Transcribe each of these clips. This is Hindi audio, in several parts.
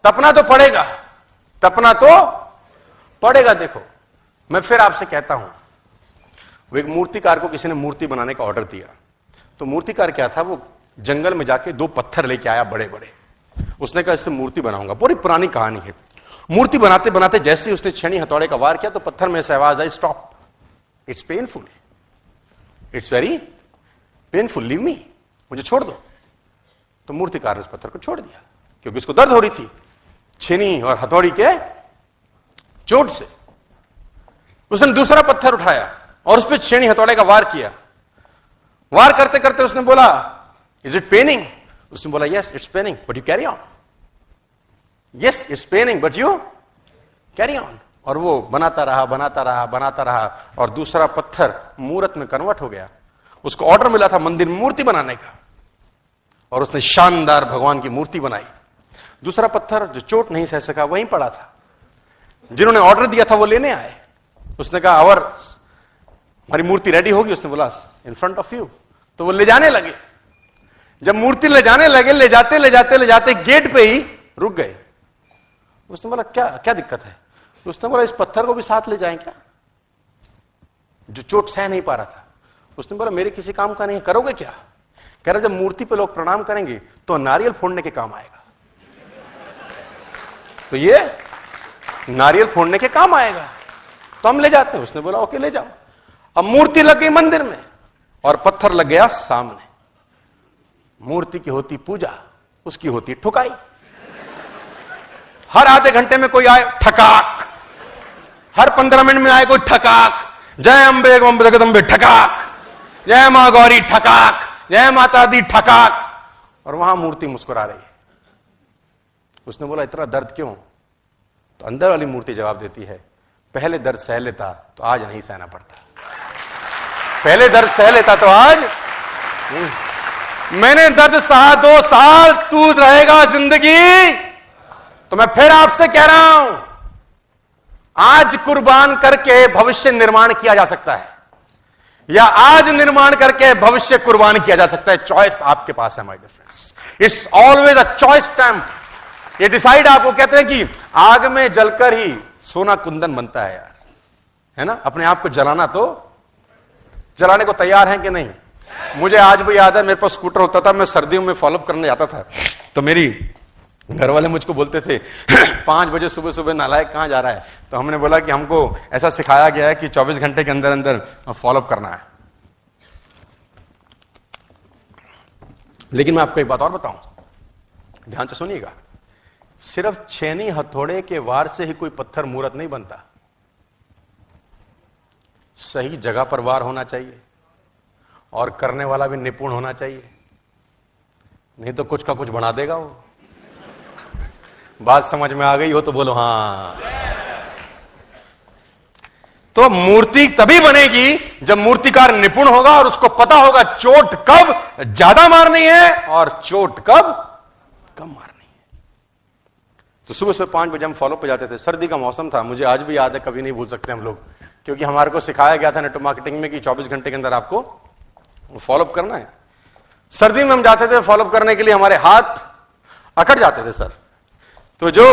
तपना तो पड़ेगा, तपना तो पड़ेगा। देखो मैं फिर आपसे कहता हूं, वो एक मूर्तिकार को किसी ने मूर्ति बनाने का ऑर्डर दिया, तो मूर्तिकार क्या था, वो जंगल में जाके 2 पत्थर लेके आया बड़े बड़े। उसने कहा इससे मूर्ति बनाऊंगा। पूरी पुरानी कहानी है। मूर्ति बनाते बनाते जैसे ही उसने छेनी हथौड़े का वार किया तो पत्थर में से आवाज आई, stop, it's painful, it's very painful, leave me, मुझे छोड़ दो। तो मूर्तिकार ने उस पत्थर को छोड़ दिया क्योंकि उसको दर्द हो रही थी छेनी और हथौड़ी के चोट से। उसने दूसरा पत्थर उठाया और उस पर छेनी हथौड़े का वार किया। वार करते करते उसने बोला, इज इट पेनिंग? उसने बोला, yes it's paining but you carry on, yes it's paining but you carry on. और वो बनाता रहा बनाता रहा बनाता रहा और दूसरा पत्थर मूर्त में कन्वर्ट हो गया। उसको ऑर्डर मिला था मंदिर में मूर्ति बनाने का और उसने शानदार भगवान की मूर्ति बनाई। दूसरा पत्थर जो चोट नहीं सह सका वहीं पड़ा था, जिन्होंने ऑर्डर दिया था वो लेने आए। उसने कहा हमारी मूर्ति रेडी होगी? उसने बोला इन फ्रंट ऑफ यू। तो वो ले जाने लगे। जब मूर्ति ले जाने लगे, ले जाते ले जाते ले जाते गेट पे ही रुक गए। उसने बोला क्या क्या दिक्कत है? उसने बोला इस पत्थर को भी साथ ले जाएं क्या, जो चोट सह नहीं पा रहा था। उसने बोला मेरे किसी काम का नहीं, करोगे क्या? कह रहा जब मूर्ति पे लोग प्रणाम करेंगे तो नारियल फोड़ने के काम आएगा, तो ये नारियल फोड़ने के काम आएगा, तो हम ले जाते हैं। उसने बोला ओके ले जाओ। अब मूर्ति लग गई मंदिर में और पत्थर लग गया सामने। मूर्ति की होती पूजा, उसकी होती ठुकाई। हर आधे घंटे में कोई आए ठकाक, हर 15 मिनट में आए कोई ठकाक, जय अंबे जगदंबे ठकाक, जय मां गौरी ठकाक, जय माता दी ठकाक, और वहां मूर्ति मुस्कुरा रही है। उसने बोला इतना दर्द क्यों? तो अंदर वाली मूर्ति जवाब देती है, पहले दर्द सह लेता तो आज नहीं सहना पड़ता, पहले दर्द सह लेता तो आज मैंने दर्द सहा 2 साल, तू रहेगा जिंदगी। तो मैं फिर आपसे कह रहा हूं, आज कुर्बान करके भविष्य निर्माण किया जा सकता है या आज निर्माण करके भविष्य कुर्बान किया जा सकता है। चॉइस आपके पास है my dear friends, it's always a choice time. ये डिसाइड आपको कहते हैं कि आग में जलकर ही सोना कुंदन बनता है यार, है ना। अपने आप को जलाना तो जलाने को तैयार है कि नहीं? मुझे आज भी याद है, मेरे पास स्कूटर होता था, मैं सर्दियों में फॉलोअप करने जाता था, तो मेरी घर वाले मुझको बोलते थे 5 बजे सुबह सुबह नालायक कहां जा रहा है? तो हमने बोला कि हमको ऐसा सिखाया गया है कि 24 घंटे के अंदर अंदर फॉलोअप करना है। लेकिन मैं आपको एक बात और बताऊं, ध्यान से सुनिएगा, सिर्फ छेनी हथौड़े के वार से ही कोई पत्थर मूर्त नहीं बनता। सही जगह पर वार होना चाहिए और करने वाला भी निपुण होना चाहिए, नहीं तो कुछ का कुछ बना देगा वो। बात समझ में आ गई हो तो बोलो हाँ। तो मूर्ति तभी बनेगी जब मूर्तिकार निपुण होगा और उसको पता होगा चोट कब ज्यादा मारनी है और चोट कब कम मारनी है। तो सुबह सुबह 5 बजे हम फॉलो पे जाते थे। सर्दी का मौसम था, मुझे आज भी याद है, कभी नहीं भूल सकते हम लोग, क्योंकि हमारे को सिखाया गया था नेटवर्क मार्केटिंग में कि 24 घंटे के अंदर आपको फॉलोअप करना है। सर्दी में हम जाते थे फॉलोअप करने के लिए, हमारे हाथ अकड़ जाते थे सर। तो जो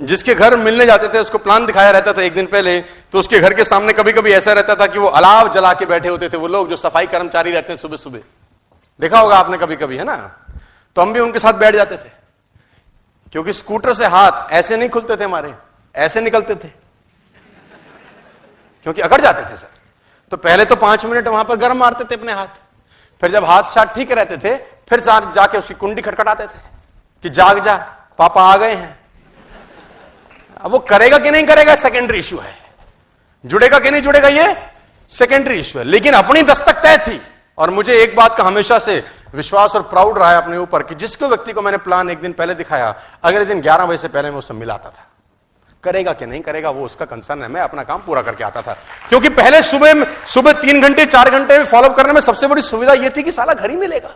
जिसके घर मिलने जाते थे उसको प्लान दिखाया रहता था एक दिन पहले, तो उसके घर के सामने कभी कभी ऐसा रहता था कि वो अलाव जला के बैठे होते थे वो लोग जो सफाई कर्मचारी रहते हैं सुबह सुबह, देखा होगा आपने कभी कभी, है ना। तो हम भी उनके साथ बैठ जाते थे, क्योंकि स्कूटर से हाथ ऐसे नहीं खुलते थे हमारे, ऐसे निकलते थे, क्योंकि अकड़ जाते थे सर। तो पहले तो 5 मिनट वहां पर गर्म मारते थे अपने हाथ, फिर जब हाथ शाथ ठीक रहते थे फिर जाके उसकी कुंडी खटखटाते थे कि जाग जा पापा आ गए हैं। अब वो करेगा कि नहीं करेगा सेकेंडरी इश्यू है, जुड़ेगा कि नहीं जुड़ेगा ये सेकेंडरी इश्यू है, लेकिन अपनी दस्तक तय थी। और मुझे एक बात का हमेशा से विश्वास और प्राउड रहा है अपने ऊपर कि जिसको व्यक्ति को मैंने प्लान एक दिन पहले दिखाया, अगले दिन 11 बजे से पहले मैं उससे मिलाता था। करेगा कि नहीं करेगा वो उसका कंसर्न है, मैं अपना काम पूरा करके आता था। क्योंकि पहले सुबह 3 घंटे 4 घंटे फॉलोअप करने में सबसे बड़ी सुविधा यह थी कि साला घर ही मिलेगा।